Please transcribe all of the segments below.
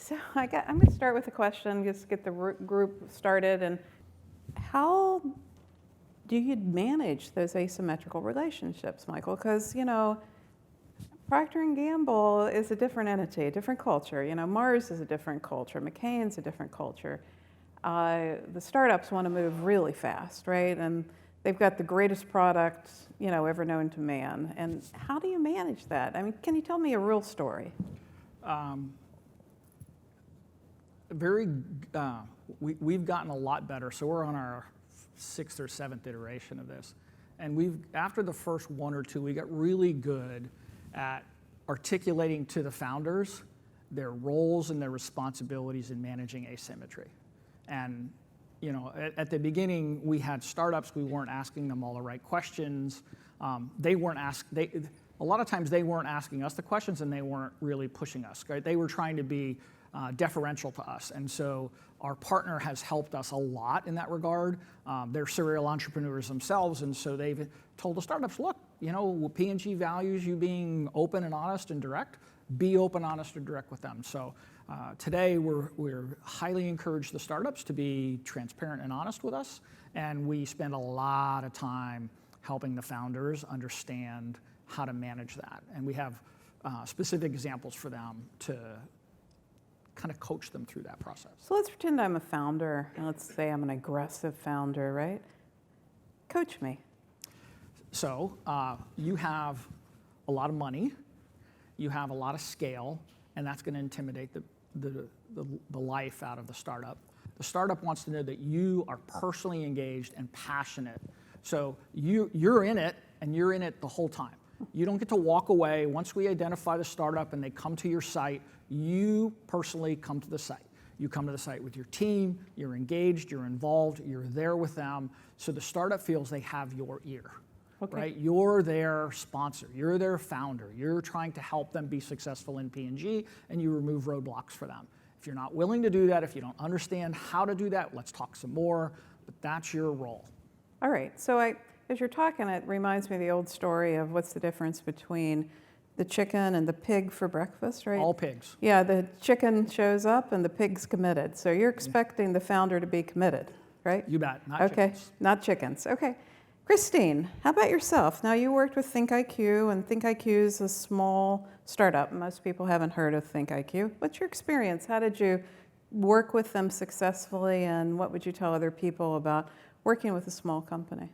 So I'm going to start with a question, just get the group started. And how do you manage those asymmetrical relationships, Michael? Because, Procter & Gamble is a different entity, a different culture. Mars is a different culture. McCain's a different culture. The startups want to move really fast, right? And they've got the greatest product, ever known to man. And how do you manage that? I mean, can you tell me a real story? We've gotten a lot better. So we're on our 6th or 7th iteration of this. And after the first 1 or 2, we got really good at articulating to the founders their roles and their responsibilities in managing asymmetry. And at the beginning, we had startups. We weren't asking them all the right questions. A lot of times they weren't asking us the questions, and they weren't really pushing us. Right? They were trying to be deferential to us, and so our partner has helped us a lot in that regard. They're serial entrepreneurs themselves, and so they've told the startups, look, P&G values you being open and honest and direct. Be open, honest, and direct with them. So today we're highly encourage the startups to be transparent and honest with us, and we spend a lot of time helping the founders understand how to manage that. And we have specific examples for them to kind of coach them through that process. So let's pretend I'm a founder, and let's say I'm an aggressive founder, right? Coach me. So you have a lot of money, you have a lot of scale, and that's going to intimidate the life out of the startup. The startup wants to know that you are personally engaged and passionate. So you're in it, and you're in it the whole time. You don't get to walk away. Once we identify the startup and they come to your site, you personally come to the site. You come to the site with your team, you're engaged, you're involved, you're there with them, so the startup feels they have your ear. Okay. Right? You're their sponsor, you're their founder, you're trying to help them be successful in P&G, and you remove roadblocks for them. If you're not willing to do that, if you don't understand how to do that, let's talk some more, but that's your role. All right, so as you're talking, it reminds me of the old story of what's the difference between the chicken and the pig for breakfast, right? All pigs. Yeah, the chicken shows up and the pig's committed. So you're expecting the founder to be committed, right? You bet, not chickens. Okay, not chickens. Okay. Christine, how about yourself? Now, you worked with ThinkIQ, and ThinkIQ is a small startup. Most people haven't heard of ThinkIQ. What's your experience? How did you work with them successfully, and what would you tell other people about working with a small company?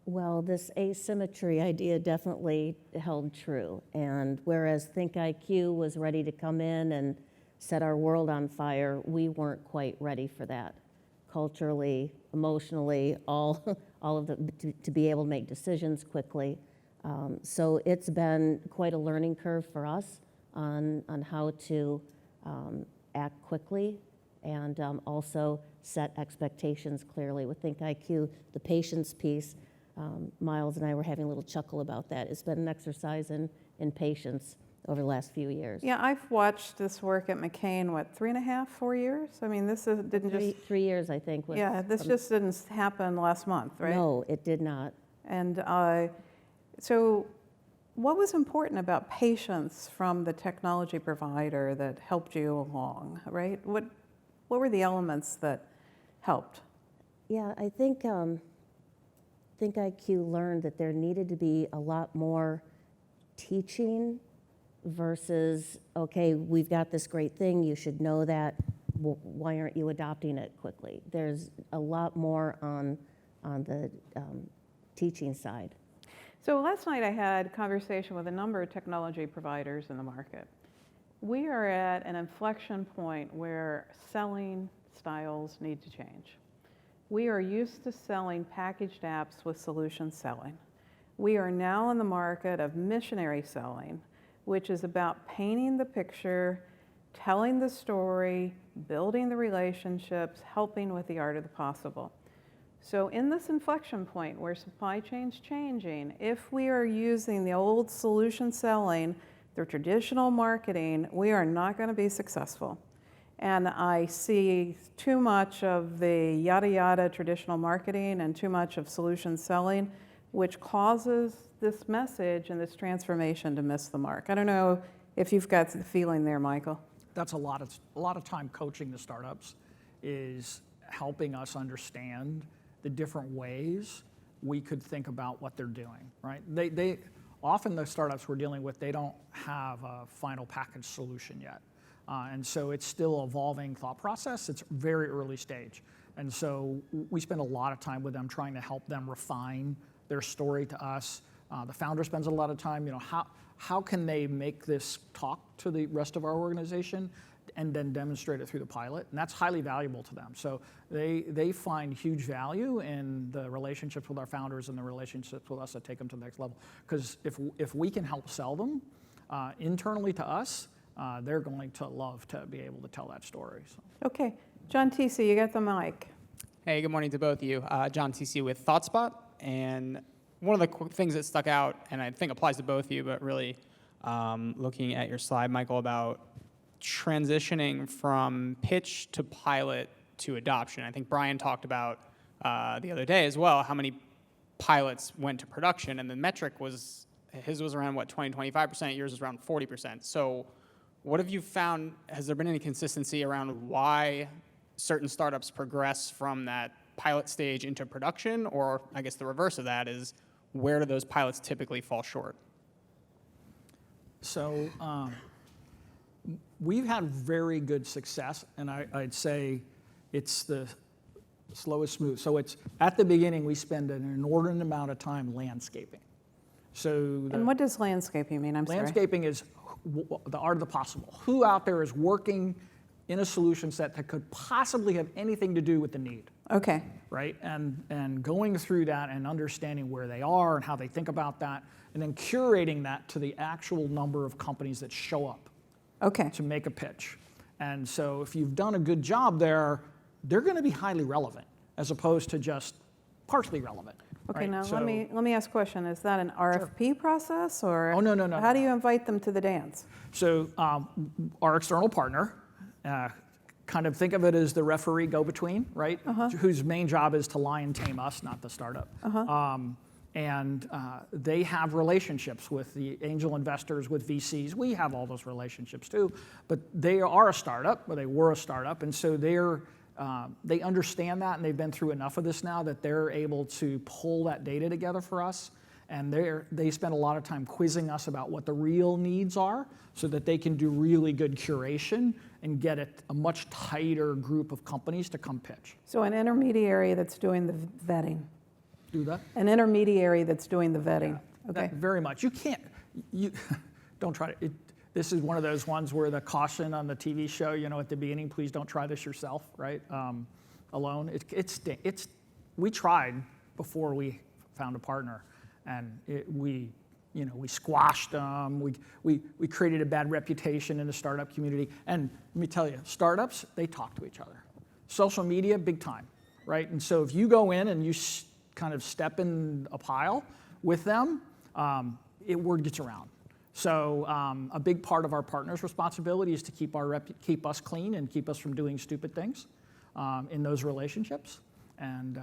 Well, this asymmetry idea definitely held true. And whereas ThinkIQ was ready to come in and set our world on fire, we weren't quite ready for that. Culturally, emotionally, all of to be able to make decisions quickly. So it's been quite a learning curve for us on how to act quickly and also set expectations clearly. With ThinkIQ, the patience piece, Miles and I were having a little chuckle about that. It's been an exercise in patience over the last few years. Yeah, I've watched this work at McCain, 3.5, 4 years? I mean, this didn't just... 3 years, I think. This just didn't happen last month, right? No, it did not. And so what was important about patience from the technology provider that helped you along, right? What were the elements that helped? Yeah, I think ThinkIQ learned that there needed to be a lot more teaching versus, okay, we've got this great thing, you should know that, why aren't you adopting it quickly? There's a lot more on the teaching side. So last night I had a conversation with a number of technology providers in the market. We are at an inflection point where selling styles need to change. We are used to selling packaged apps with solution selling. We are now in the market of missionary selling, which is about painting the picture, telling the story, building the relationships, helping with the art of the possible. So in this inflection point where supply chain's changing, if we are using the old solution selling, the traditional marketing, we are not going to be successful. And I see too much of the yada yada traditional marketing and too much of solution selling, which causes this message and this transformation to miss the mark. I don't know if you've got the feeling there, Michael. that's a lot of time coaching the startups, is helping us understand the different ways we could think about what they're doing, right? They often the startups we're dealing with, they don't have a final package solution yet. And so it's still evolving thought process. It's very early stage. And so we spend a lot of time with them trying to help them refine their story to us. The founder spends a lot of time, how can they make this talk to the rest of our organization and then demonstrate it through the pilot? And that's highly valuable to them. So they find huge value in the relationships with our founders and the relationships with us that take them to the next level. Because if we can help sell them internally to us, they're going to love to be able to tell that story. So. Okay, John TC, you got the mic. Hey, good morning to both of you. John TC with ThoughtSpot. And one of the things that stuck out, and I think applies to both of you, but really looking at your slide, Michael, about transitioning from pitch to pilot to adoption. I think Brian talked about the other day as well, how many pilots went to production, and the metric was, his was around, 20-25%, yours was around 40%. So what have you found, has there been any consistency around why certain startups progress from that pilot stage into production? Or I guess the reverse of that is, where do those pilots typically fall short? So we've had very good success, and I'd say it's the slowest smooth. So it's at the beginning, we spend an inordinate amount of time landscaping. So And what does landscaping mean? I'm sorry. landscaping is the art of the possible. Who out there is working in a solution set that could possibly have anything to do with the need? Okay. Right? And going through that and understanding where they are and how they think about that, and then curating that to the actual number of companies that show up Okay. to make a pitch. And so if you've done a good job there, they're going to be highly relevant as opposed to just partially relevant. Okay, right? now So- let me ask a question. Is that an RFP process, or Oh, no. how do you invite them to the dance? So our external partner, kind of think of it as the referee go-between, right? Whose main job is to lion tame us, not the startup. And they have relationships with the angel investors, with VCs. We have all those relationships too, but they are a startup, or they were a startup, and so they understand that, and they've been through enough of this now that they're able to pull that data together for us. And they spend a lot of time quizzing us about what the real needs are so that they can do really good curation and get a much tighter group of companies to come pitch. So an intermediary that's doing the vetting. Do that? An intermediary that's doing the vetting. Okay. Very much. Don't try to. This is one of those ones where the caution on the TV show, at the beginning, please don't try this yourself, right? Alone. We tried before we found a partner, and we squashed them. We created a bad reputation in the startup community. And let me tell you, startups, they talk to each other. Social media, big time, right? And so if you go in and you kind of step in a pile with them, word gets around. So a big part of our partner's responsibility is to keep us clean and keep us from doing stupid things in those relationships. And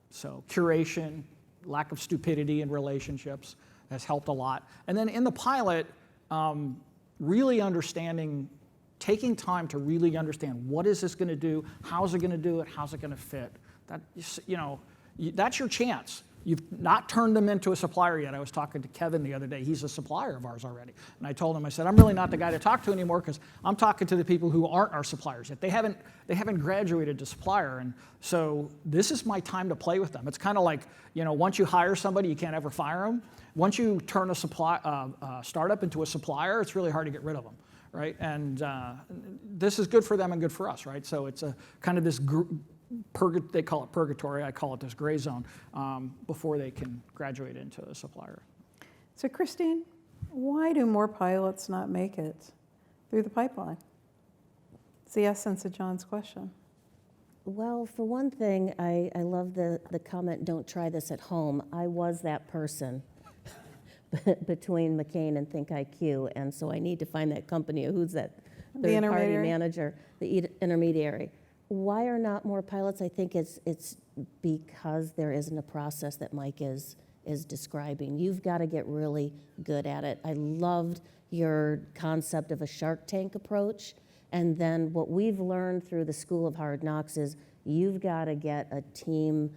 so curation, lack of stupidity in relationships has helped a lot. And then in the pilot, really understanding, taking time to really understand what is this going to do, how's it going to do it, how's it going to fit. That's your chance. You've not turned them into a supplier yet. I was talking to Kevin the other day. He's a supplier of ours already. And I told him, I said, I'm really not the guy to talk to anymore because I'm talking to the people who aren't our suppliers yet. They haven't graduated to supplier. And so this is my time to play with them. It's kind of like, once you hire somebody, you can't ever fire them. Once you turn a startup into a supplier, it's really hard to get rid of them, right? And this is good for them and good for us, right? So it's a kind of this they call it purgatory, I call it this gray zone, before they can graduate into a supplier. So Christine, why do more pilots not make it through the pipeline? It's the essence of John's question. Well, for one thing, I love the comment, don't try this at home. I was that person between McCain and ThinkIQ, and so I need to find that company who's that third-party manager, the intermediary. Why are not more pilots? I think it's because there isn't a process that Mike is describing. You've got to get really good at it. I loved your concept of a Shark Tank approach, And then what we've learned through the School of Hard Knocks is you've got to get a team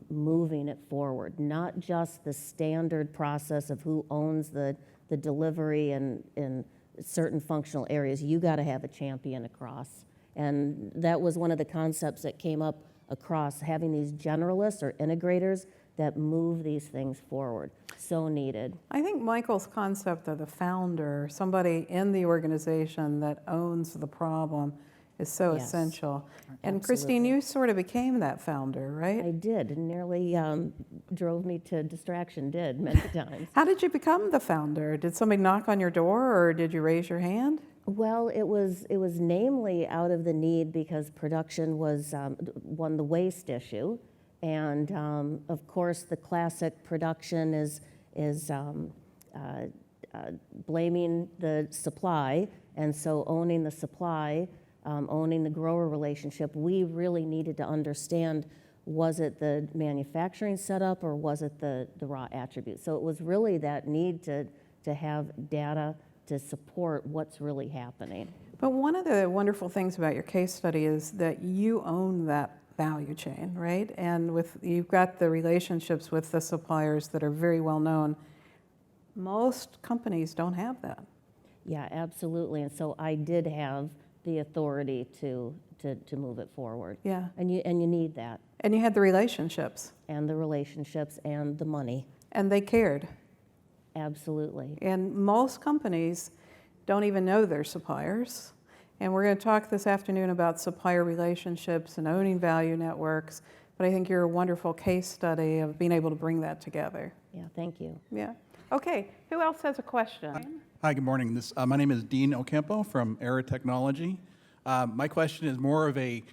moving it forward, not just the standard process of who owns the delivery in certain functional areas. You got to have a champion across. And that was one of the concepts that came up across, having these generalists or integrators that move these things forward. So needed. I think Michael's concept of the founder, somebody in the organization that owns the problem, is so Yes. essential. And Christine, Absolutely. you sort of became that founder, right? I did, and nearly drove me to distraction, did many times. How did you become the founder? Did somebody knock on your door, or did you raise your hand? Well, it was namely out of the need because production was the waste issue, and of course the classic production is blaming the supply, and so owning the supply, owning the grower relationship. We really needed to understand, was it the manufacturing setup or was it the raw attributes? So it was really that need to have data to support what's really happening. But one of the wonderful things about your case study is that you own that value chain, right? And you've got the relationships with the suppliers that are very well known. Most companies don't have that. Yeah, absolutely. And so I did have the authority to move it forward. Yeah. And you need that, And you had the relationships, and the relationships and the money. and they cared. Absolutely. And most companies don't even know their suppliers. And we're going to talk this afternoon about supplier relationships and owning value networks. But I think you're a wonderful case study of being able to bring that together. Yeah, thank you. Yeah. Okay, who else has a question? Hi, good morning. My name is Dean Ocampo from Era Technology. My question is more of a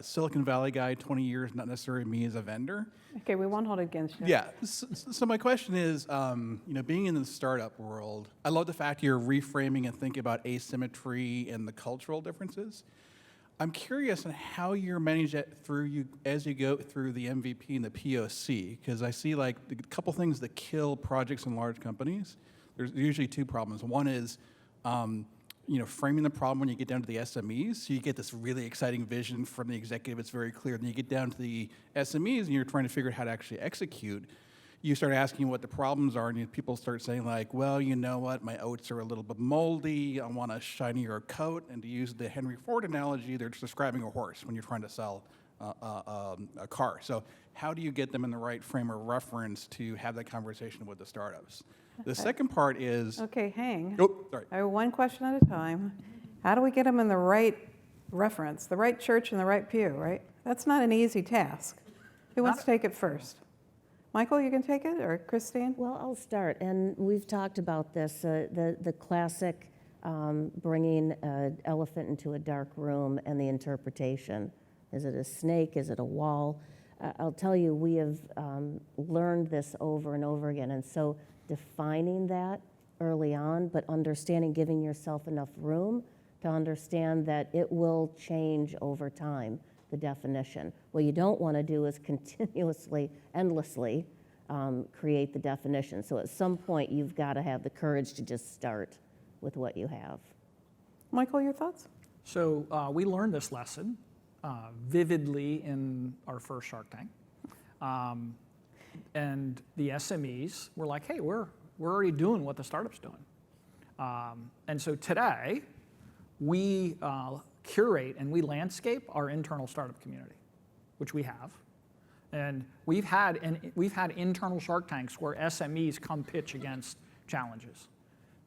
Silicon Valley guy, 20 years, not necessarily me as a vendor. Okay, we won't hold it against you. Yeah, so my question is, being in the startup world, I love the fact you're reframing and thinking about asymmetry and the cultural differences. I'm curious on how you're managing that as you go through the MVP and the POC, because I see like a couple things that kill projects in large companies. There's usually two problems. One is, framing the problem when you get down to the SMEs. So you get this really exciting vision from the executive, it's very clear. Then you get down to the SMEs and you're trying to figure out how to actually execute. You start asking what the problems are, and people start saying like, well, you know what, my oats are a little bit moldy, I want a shinier coat. And to use the Henry Ford analogy, they're just describing a horse when you're trying to sell a car. So how do you get them in the right frame of reference to have that conversation with the startups? The second part is... Okay, hang. Oh, sorry. I have one question at a time. How do we get them in the right reference, the right church and the right pew, right? That's not an easy task. Who wants to take it first? Michael, you can take it, or Christine? Well, I'll start, and we've talked about this, the classic bringing an elephant into a dark room and the interpretation. Is it a snake? Is it a wall? I'll tell you, we have learned this over and over again, and so defining that early on, but understanding, giving yourself enough room to understand that it will change over time, the definition. What you don't want to do is continuously, endlessly create the definition. So at some point, you've got to have the courage to just start with what you have. Michael, your thoughts? So we learned this lesson vividly in our first Shark Tank. And the SMEs were like, hey, we're already doing what the startup's doing. And so today, we curate and we landscape our internal startup community, which we have. And we've had internal Shark Tanks where SMEs come pitch against challenges.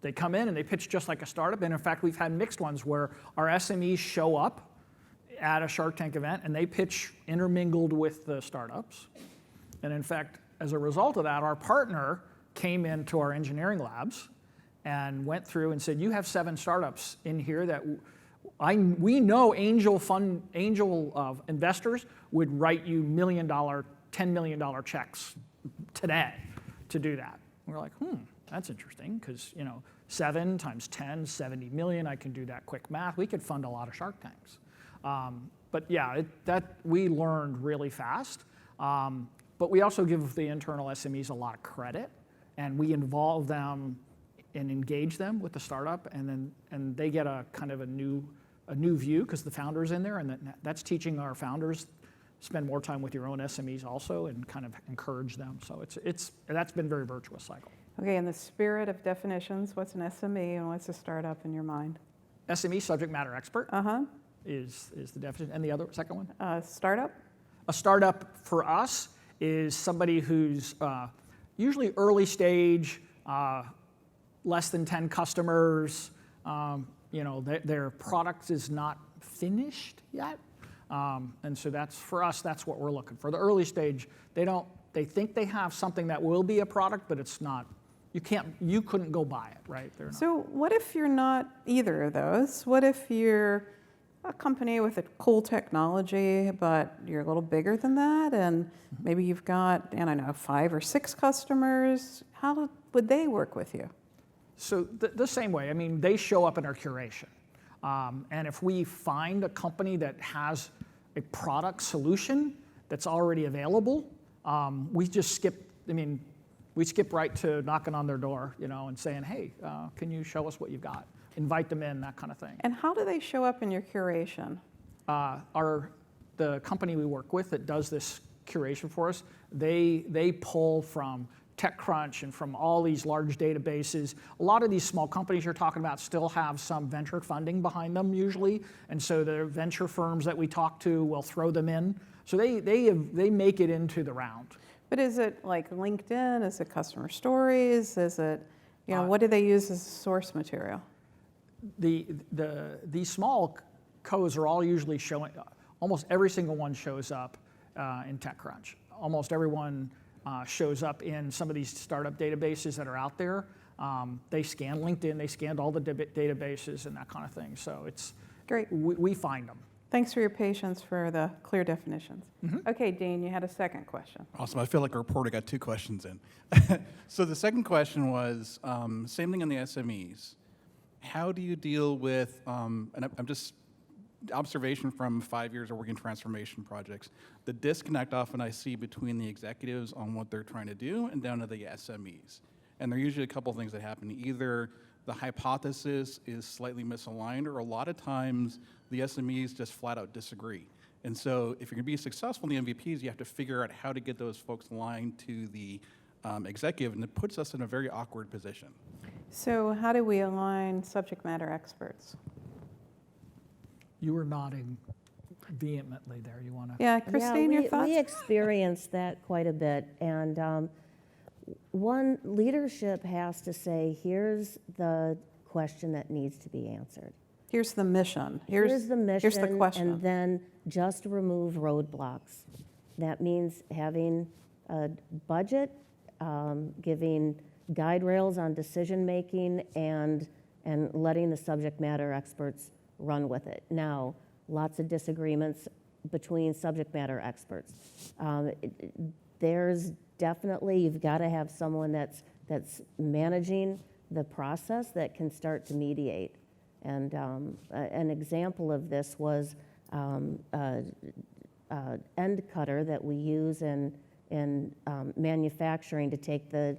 They come in and they pitch just like a startup. And in fact, we've had mixed ones where our SMEs show up at a Shark Tank event and they pitch intermingled with the startups. And in fact, as a result of that, our partner came into our engineering labs and went through and said, you have 7 startups in here that we know angel investors would write you $1 million, $10 million checks today to do that. And we're like, that's interesting, because 7 times 10, 70 million, I can do that quick math. We could fund a lot of Shark Tanks. But yeah, that we learned really fast. But we also give the internal SMEs a lot of credit, and we involve them and engage them with the startup, and they get a kind of a new view because the founder's in there, and that's teaching our founders spend more time with your own SMEs also and kind of encourage them. So that's been a very virtuous cycle. Okay, in the spirit of definitions, what's an SME and what's a startup in your mind? SME, subject matter expert, Uh-huh. is the definition. And the other second one? Startup? A startup for us is somebody who's usually early stage, less than 10 customers. Their product is not finished yet. And so for us, that's what we're looking for. The early stage, they think they have something that will be a product, but it's not. You couldn't go buy it, right? They're not. So what if you're not either of those? What if you're a company with a cool technology, but you're a little bigger than that, and maybe you've got, 5 or 6 customers? How would they work with you? So the same way. I mean, they show up in our curation. And if we find a company that has a product solution that's already available, we just skip right to knocking on their door, and saying, hey, can you show us what you've got? Invite them in, that kind of thing. And how do they show up in your curation? The company we work with that does this curation for us, they pull from TechCrunch and from all these large databases. A lot of these small companies you're talking about still have some venture funding behind them usually, and so the venture firms that we talk to will throw them in. So they make it into the round. But is it like LinkedIn? Is it customer stories? Is it, what do they use as source material? These small codes are all usually showing, almost every single one shows up in TechCrunch. Almost everyone shows up in some of these startup databases that are out there. They scan LinkedIn, they scanned all the databases and that kind of thing. So it's great. We find them. Thanks for your patience for the clear definitions. Mm-hmm. Okay, Dean, you had a second question. Awesome. I feel like a reporter got 2 questions in. So the second question was, same thing on the SMEs. How do you deal with, and I'm just, observation from 5 years of working transformation projects, the disconnect often I see between the executives on what they're trying to do and down to the SMEs. And there are usually a couple of things that happen. Either the hypothesis is slightly misaligned, or a lot of times the SMEs just flat out disagree. And so if you're going to be successful in the MVPs, you have to figure out how to get those folks aligned to the executive, and it puts us in a very awkward position. So how do we align subject matter experts? You were nodding vehemently there. You want to? Yeah, Christine, your thoughts? We experienced that quite a bit. And one, leadership has to say, here's the question that needs to be answered. Here's the mission. Here's the mission. Here's the question. And then just remove roadblocks. That means having a budget, giving guide rails on decision making, and letting the subject matter experts run with it. Now, lots of disagreements between subject matter experts. There's definitely, you've got to have someone that's managing the process that can start to mediate. And an example of this was end cutter that we use in manufacturing to take the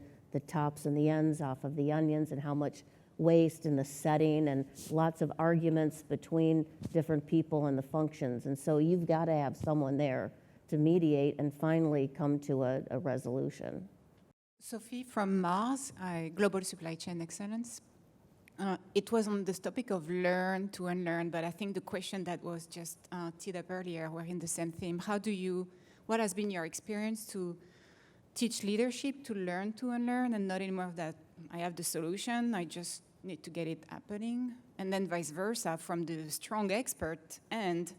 tops and the ends off of the onions, and how much waste in the setting, and lots of arguments between different people and the functions. And so you've got to have someone there to mediate and finally come to a resolution. Sophie from Mars, Global Supply Chain Excellence. It was on this topic of learn to unlearn, but I think the question that was just teed up earlier were in the same theme. What has been your experience to teach leadership to learn to unlearn, and not anymore of that, I have the solution, I just need to get it happening, and then vice versa from the strong expert, and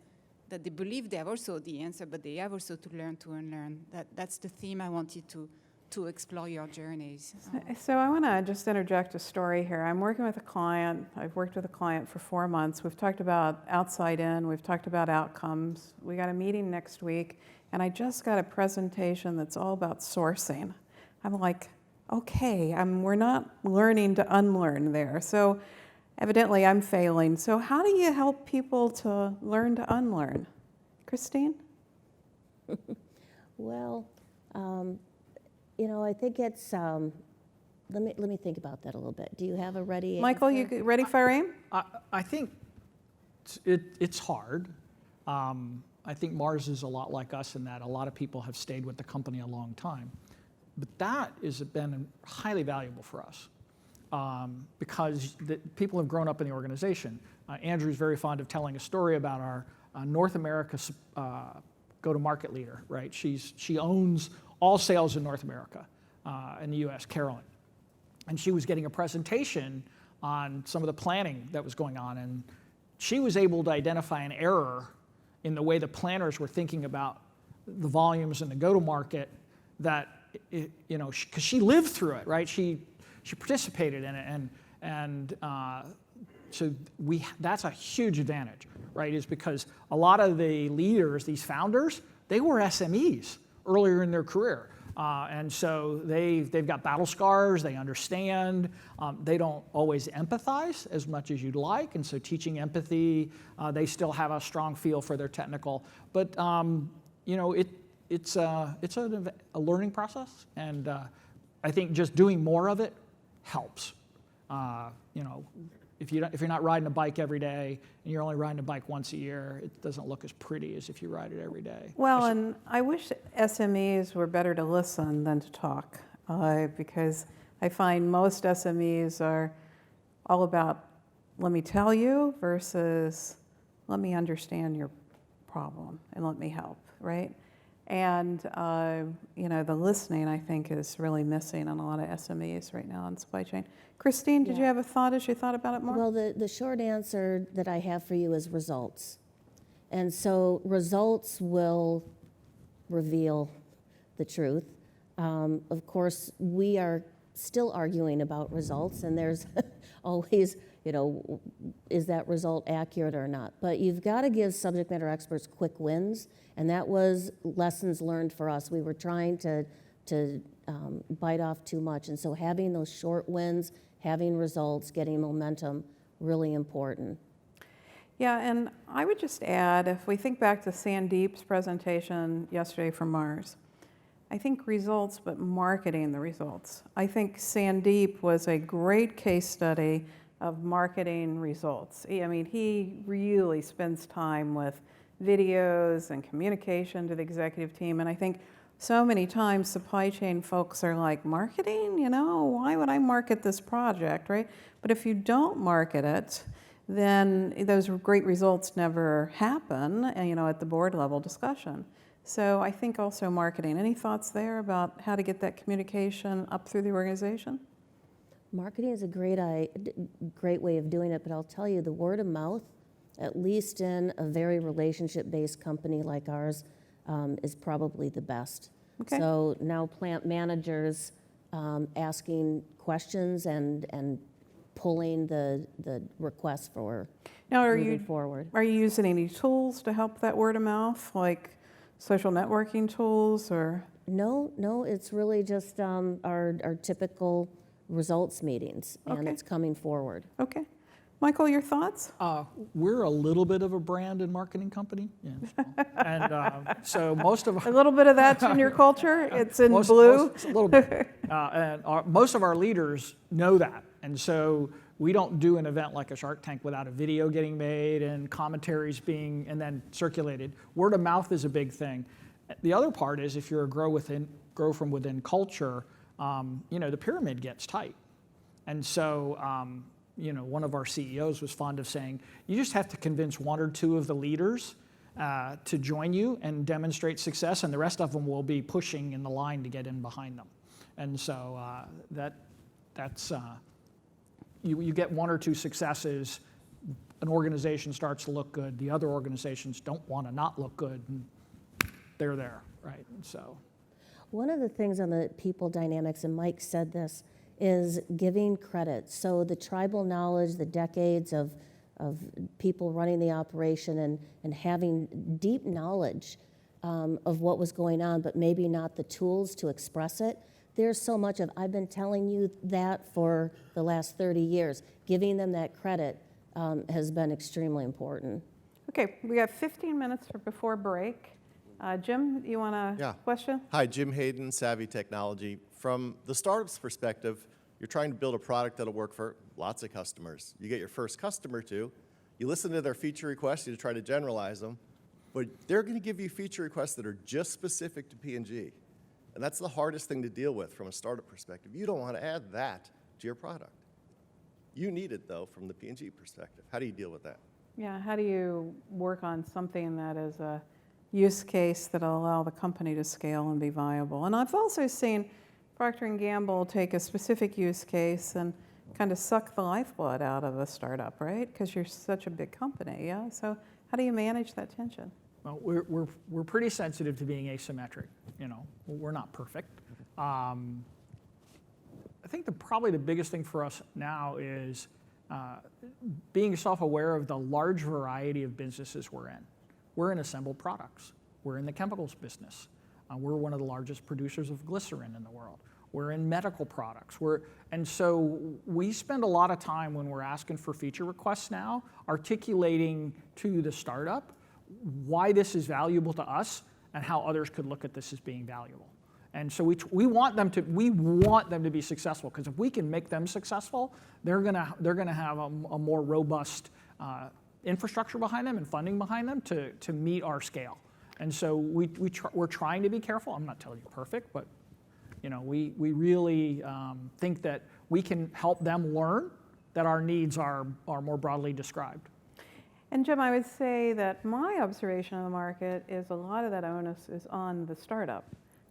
that they believe they have also the answer, but they have also to learn to unlearn. That's the theme I wanted to explore your journeys. So I want to just interject a story here. I'm working with a client. I've worked with a client for 4 months. We've talked about outside in. We've talked about outcomes. We got a meeting next week, and I just got a presentation that's all about sourcing. I'm like, okay, we're not learning to unlearn there. So evidently I'm failing. So how do you help people to learn to unlearn? Christine? Well, I think it's let me think about that a little bit. Do you have a ready Michael, answer? you ready, fire aim? I think it's hard. I think Mars is a lot like us in that a lot of people have stayed with the company a long time. But that has been highly valuable for us because people have grown up in the organization. Andrew's very fond of telling a story about our North America go-to-market leader, right? She owns all sales in North America, in the US, Carolyn. And she was getting a presentation on some of the planning that was going on, and she was able to identify an error in the way the planners were thinking about the volumes and the go-to-market that, because she lived through it, right? She participated in it, and so that's a huge advantage, right? Is because a lot of the leaders, these founders, they were SMEs earlier in their career. And so they've got battle scars, they understand, they don't always empathize as much as you'd like, and so teaching empathy, they still have a strong feel for their technical, but it's a learning process, and I think just doing more of it helps. If you're not riding a bike every day and you're only riding a bike once a year, it doesn't look as pretty as if you ride it every day. Well, and I wish SMEs were better to listen than to talk, because I find most SMEs are all about, let me tell you, versus let me understand your problem and let me help, right? And, the listening, I think, is really missing on a lot of SMEs right now in supply chain. Christine, did you have a thought as you thought about it more? Well, the short answer that I have for you is results. And so results will reveal the truth. Of course, we are still arguing about results, and there's always, is that result accurate or not? But you've got to give subject matter experts quick wins, and that was lessons learned for us. We were trying to bite off too much, and so having those short wins, having results, getting momentum, really important. Yeah, and I would just add, if we think back to Sandeep's presentation yesterday from Mars, I think results, but marketing the results. I think Sandeep was a great case study of marketing results. I mean, he really spends time with videos and communication to the executive team, and I think so many times supply chain folks are like, marketing? Why would I market this project, right? But if you don't market it, then those great results never happen, at the board level discussion. So I think also marketing. Any thoughts there about how to get that communication up through the organization? Marketing is a great way of doing it, but I'll tell you, the word of mouth, at least in a very relationship-based company like ours, is probably the best. Okay. So now plant managers asking questions and pulling the requests for Now, moving forward. Are you using any tools to help that word of mouth, like social networking tools, or? No, it's really just our typical results meetings, and Okay. it's coming forward. Okay. Michael, your thoughts? We're a little bit of a brand and marketing company, and so most of A little bit of that's in your culture? It's in blue? a little bit, and most of our leaders know that, and so we don't do an event like a Shark Tank without a video getting made and commentaries being and then circulated. Word of mouth is a big thing. The other part is if you're a grow from within culture, the pyramid gets tight, and so. One of our CEOs was fond of saying, you just have to convince one or two of the leaders to join you and demonstrate success, and the rest of them will be pushing in the line to get in behind them. And so that's you get one or two successes, an organization starts to look good, the other organizations don't want to not look good, and they're there, right? And so. One of the things on the people dynamics, and Mike said this, is giving credit. So the tribal knowledge, the decades of people running the operation and having deep knowledge of what was going on, but maybe not the tools to express it. There's so much of, I've been telling you that for the last 30 years. Giving them that credit has been extremely important. Okay, we have 15 minutes before break. Jim, you want a question? Hi, Jim Hayden, Savvy Technology. From the startup's perspective, You're trying to build a product that'll work for lots of customers. You get your first customer to, you listen to their feature requests, you try to generalize them, but they're going to give you feature requests that are just specific to P&G. And that's the hardest thing to deal with from a startup perspective. You don't want to add that to your product. You need it, though, from the P&G perspective. How do you deal with that? Yeah, how do you work on something that is a use case that'll allow the company to scale and be viable? And I've also seen Procter & Gamble take a specific use case and kind of suck the lifeblood out of a startup, right? Because you're such a big company, yeah? So how do you manage that tension? Well, we're pretty sensitive to being asymmetric. You know, we're not perfect. I think probably the biggest thing for us now is being self-aware of the large variety of businesses we're in. We're in assembled products. We're in the chemicals business. We're one of the largest producers of glycerin in the world. We're in medical products. And so we spend a lot of time when we're asking for feature requests now, articulating to the startup why this is valuable to us and how others could look at this as being valuable. And so we want them to be successful, because if we can make them successful, they're gonna have a more robust infrastructure behind them and funding behind them to meet our scale. And so we're trying to be careful. I'm not telling you perfect, but you know, we really think that we can help them learn that our needs are more broadly described. And Jim, I would say that my observation of the market is a lot of that onus is on the startup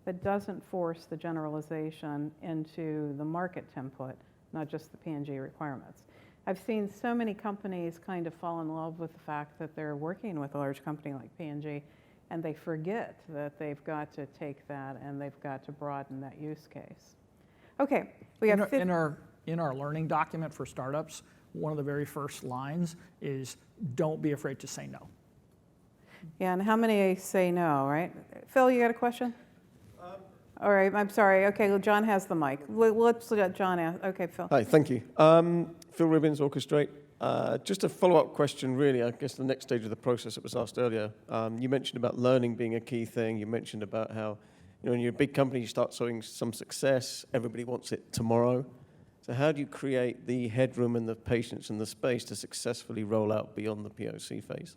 that doesn't force the generalization into the market template, not just the P&G requirements. I've seen so many companies kind of fall in love with the fact that they're working with a large company like P&G, and they forget that they've got to take that and they've got to broaden that use case. Okay, we have in our learning document for startups, one of the very first lines is, don't be afraid to say no. Yeah, and how many say no, right? Phil, you got a question? All right, I'm sorry. Okay, well, John has the mic. Let's let John ask. Okay, Phil. Hi, thank you. Phil Ribbins, Orchestrate. Just a follow-up question, really. I guess the next stage of the process that was asked earlier. You mentioned about learning being a key thing. You mentioned about how, you know, when you're a big company, you start showing some success. Everybody wants it tomorrow. So how do you create the headroom and the patience and the space to successfully roll out beyond the POC phase?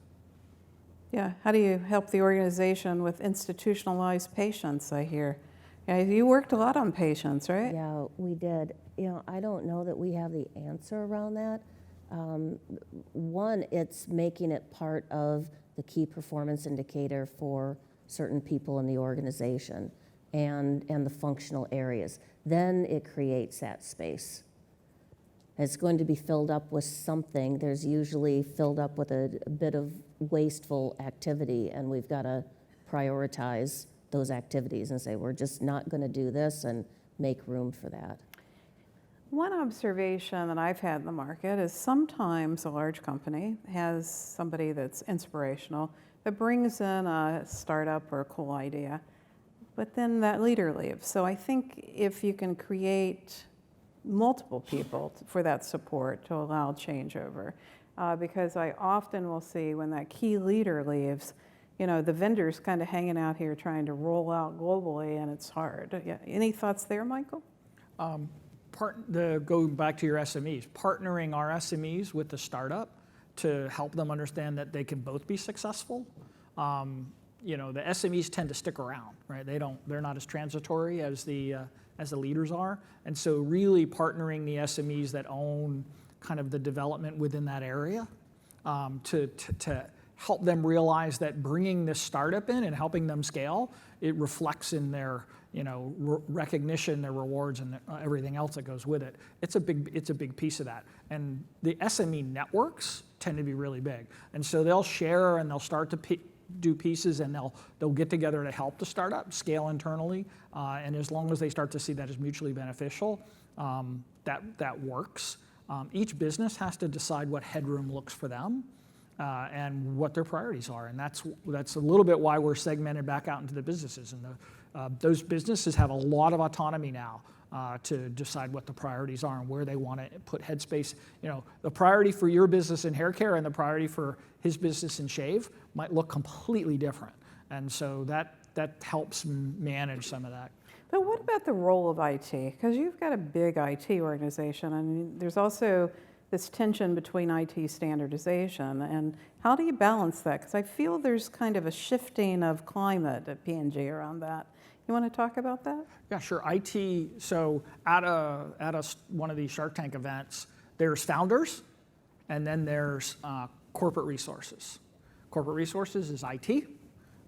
Yeah, how do you help the organization with institutionalized patience, I hear? Yeah, you worked a lot on patience, right? Yeah, we did. You know, I don't know that we have the answer around that. One, it's making it part of the key performance indicator for certain people in the organization and the functional areas. Then it creates that space. It's going to be filled up with something. There's usually filled up with a bit of wasteful activity, and we've got to prioritize those activities and say, we're just not going to do this, and make room for that. One observation that I've had in the market is sometimes a large company has somebody that's inspirational that brings in a startup or a cool idea, but then that leader leaves. So I think if you can create multiple people for that support to allow changeover, because I often will see when that key leader leaves, you know, the vendor's kind of hanging out here trying to roll out globally, and it's hard. Yeah. Any thoughts there, Michael? Going back to your SMEs, partnering our SMEs with the startup to help them understand that they can both be successful. You know, the SMEs tend to stick around, right? They're not as transitory as the leaders are, and so really partnering the SMEs that own kind of the development within that area to help them realize that bringing this startup in and helping them scale, it reflects in their, you know, recognition, their rewards, and everything else that goes with it. It's a big piece of that. And the SME networks tend to be really big, and so they'll share and they'll start to do pieces, and they'll get together to help the startup scale internally. And as long as they start to see that as mutually beneficial, that works. Each business has to decide what headroom looks for them. And what their priorities are, and that's a little bit why we're segmented back out into the businesses, and those businesses have a lot of autonomy now to decide what the priorities are and where they want to put headspace. You know, the priority for your business in hair care and the priority for his business in shave might look completely different, and so that helps manage some of that. But what about the role of IT? Because you've got a big IT organization, and there's also this tension between IT standardization. And how do you balance that? Because I feel there's kind of a shifting of climate at P&G around that. You want to talk about that? Yeah, sure. IT. So at one of these Shark Tank events, there's founders, and then there's corporate resources. Corporate resources is IT.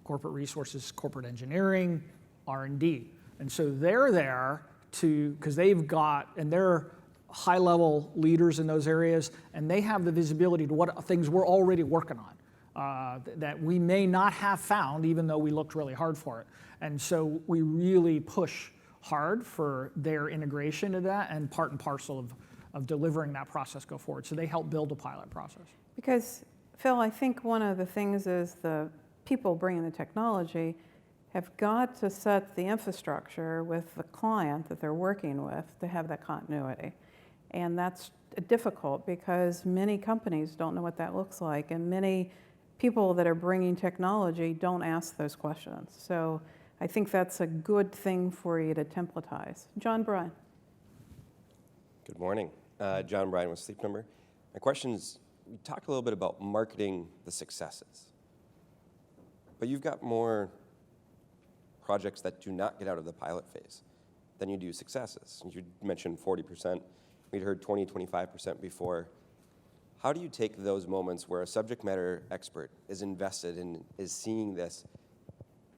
Corporate resources is corporate engineering, R&D. And so they're there because they've got, and they're high-level leaders in those areas, and they have the visibility to what things we're already working on that we may not have found, even though we looked really hard for it. And so we really push hard for their integration of that and part and parcel of delivering that process go forward. So they help build a pilot process. Because, Phil, I think one of the things is the people bringing the technology have got to set the infrastructure with the client that they're working with to have that continuity. And that's difficult because many companies don't know what that looks like, and many people that are bringing technology don't ask those questions. So I think that's a good thing for you to templatize. John Bryan. Good morning. John Bryan with Sleep Number. My question is, we talked a little bit about marketing the successes, but you've got more projects that do not get out of the pilot phase than you do successes. You mentioned 40%. We'd heard 20, 25% before. How do you take those moments where a subject matter expert is invested and is seeing this,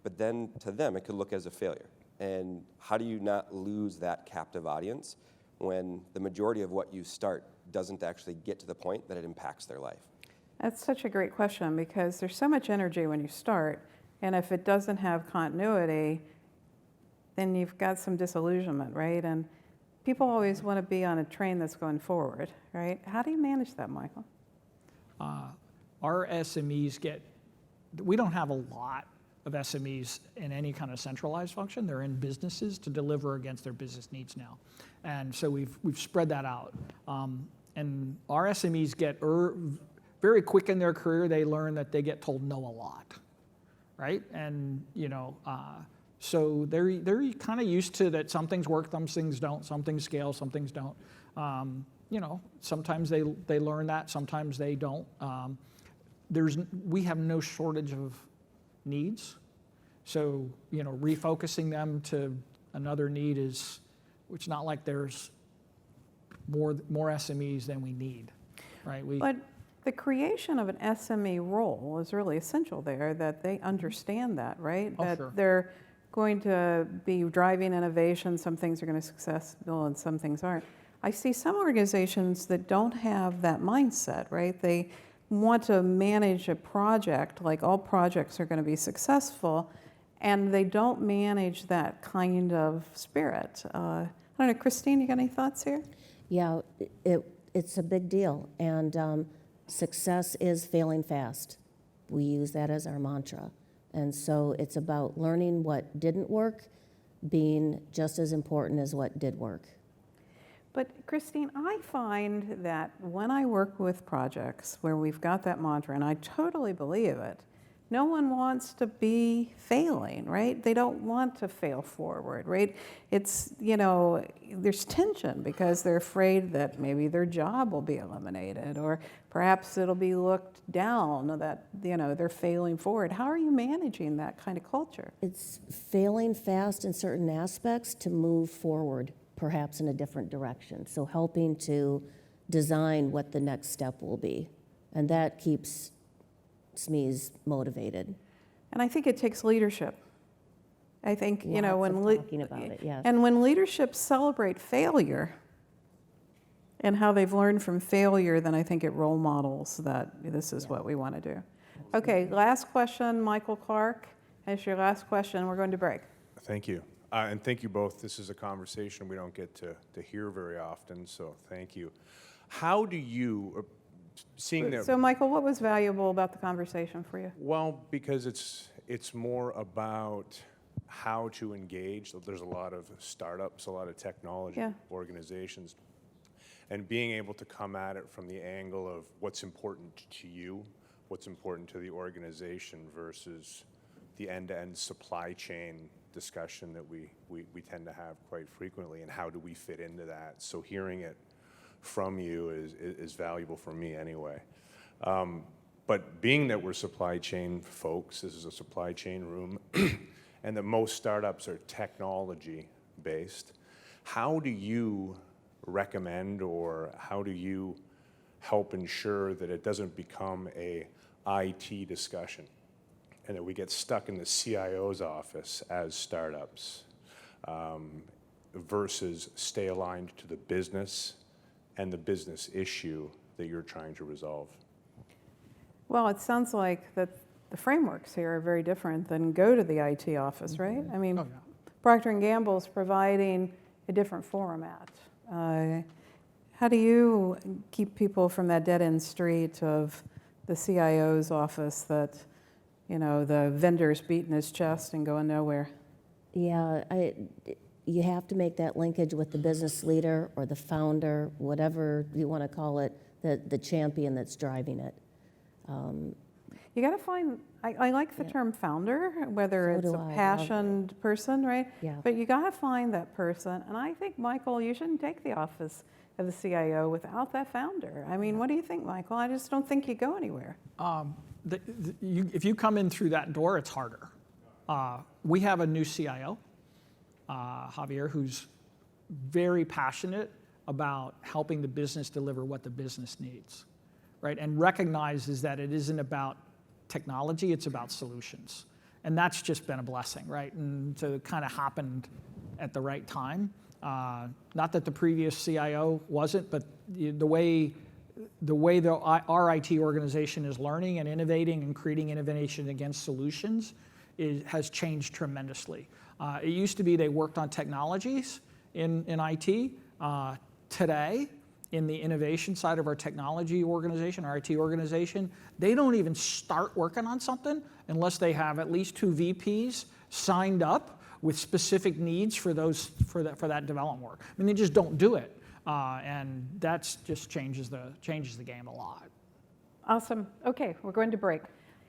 but then to them it could look as a failure? And how do you not lose that captive audience when the majority of what you start doesn't actually get to the point that it impacts their life? That's such a great question because there's so much energy when you start, and if it doesn't have continuity, then you've got some disillusionment, right? And people always want to be on a train that's going forward, right? How do you manage that, Michael? Our SMEs we don't have a lot of SMEs in any kind of centralized function. They're in businesses to deliver against their business needs now. And so we've spread that out. And our SMEs get very quick in their career, they learn that they get told no a lot, right? And, so they're kind of used to that some things work, some things don't, some things scale, some things don't. Sometimes they learn that, sometimes they don't. We have no shortage of needs. So, refocusing them to another need it's not like there's more SMEs than we need, right? But the creation of an SME role is really essential there, that they understand that, right? Oh, that sure. They're going to be driving innovation. Some things are going to be successful and some things aren't. I see some organizations that don't have that mindset, right? They want to manage a project like all projects are going to be successful, and they don't manage that kind of spirit. I don't know, Christine, you got any thoughts here? Yeah, it's a big deal, and success is failing fast. We use that as our mantra. And so it's about learning what didn't work being just as important as what did work. But Christine, I find that when I work with projects where we've got that mantra, and I totally believe it, no one wants to be failing, right? They don't want to fail forward, right? It's, there's tension because they're afraid that maybe their job will be eliminated, or perhaps it'll be looked down that, they're failing forward. How are you managing that kind of culture? It's failing fast in certain aspects to move forward, perhaps in a different direction. So helping to design what the next step will be. And that keeps SMEs motivated. And I think it takes leadership. I think, Lots of talking about it, yes. And when leadership celebrate failure and how they've learned from failure, then I think it role models that this is what we want to do. Okay, last question, Michael Clark. As your last question, we're going to break. Thank you. And thank you both. This is a conversation we don't get to hear very often, so thank you. How do you, seeing that... So Michael, what was valuable about the conversation for you? Well, because it's more about how to engage. There's a lot of startups, a lot of technology organizations, and being able to come at it from the angle of what's important to you, what's important to the organization versus the end-to-end supply chain discussion that we tend to have quite frequently, and how do we fit into that? So hearing it from you is valuable for me anyway. But being that we're supply chain folks, this is a supply chain room, and that most startups are technology based, how do you recommend, or how do you help ensure that it doesn't become a IT discussion and that we get stuck in the CIO's office as startups, versus stay aligned to the business and the business issue that you're trying to resolve? Well, it sounds like that the frameworks here are very different than go to the IT office, right? I mean, Oh, yeah. Procter & Gamble's providing a different format. How do you keep people from that dead-end street of the CIO's office that, you know, the vendor's beating his chest and going nowhere? Yeah, you have to make that linkage with the business leader or the founder, whatever you want to call it, the champion that's driving it. You got to find, I like the term founder, whether So it's do a I. passionate person, right? Yeah. But you got to find that person. And I think, Michael, you shouldn't take the office of the CIO without that founder. I mean, what do you think, Michael? I just don't think you go anywhere. If you come in through that door, it's harder. We have a new CIO, Javier, who's very passionate about helping the business deliver what the business needs, right? And recognizes that it isn't about technology, it's about solutions. And that's just been a blessing, right? And so it kind of happened at the right time. Not that the previous CIO wasn't, but the way our IT organization is learning and innovating and creating innovation against solutions has changed tremendously. It used to be they worked on technologies in IT. Today, in the innovation side of our technology organization, our IT organization, they don't even start working on something unless they have at least 2 VPs signed up with specific needs for that development work. I mean, they just don't do it, and that's just changes the game a lot. Awesome. Okay, we're going to break.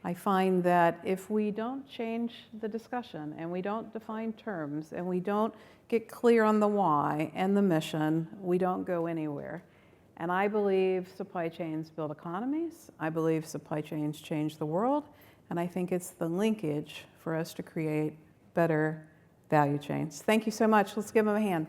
I find that if we don't change the discussion and we don't define terms and we don't get clear on the why and the mission, we don't go anywhere. And I believe supply chains build economies. I believe supply chains change the world. And I think it's the linkage for us to create better value chains. Thank you so much. Let's give them a hand.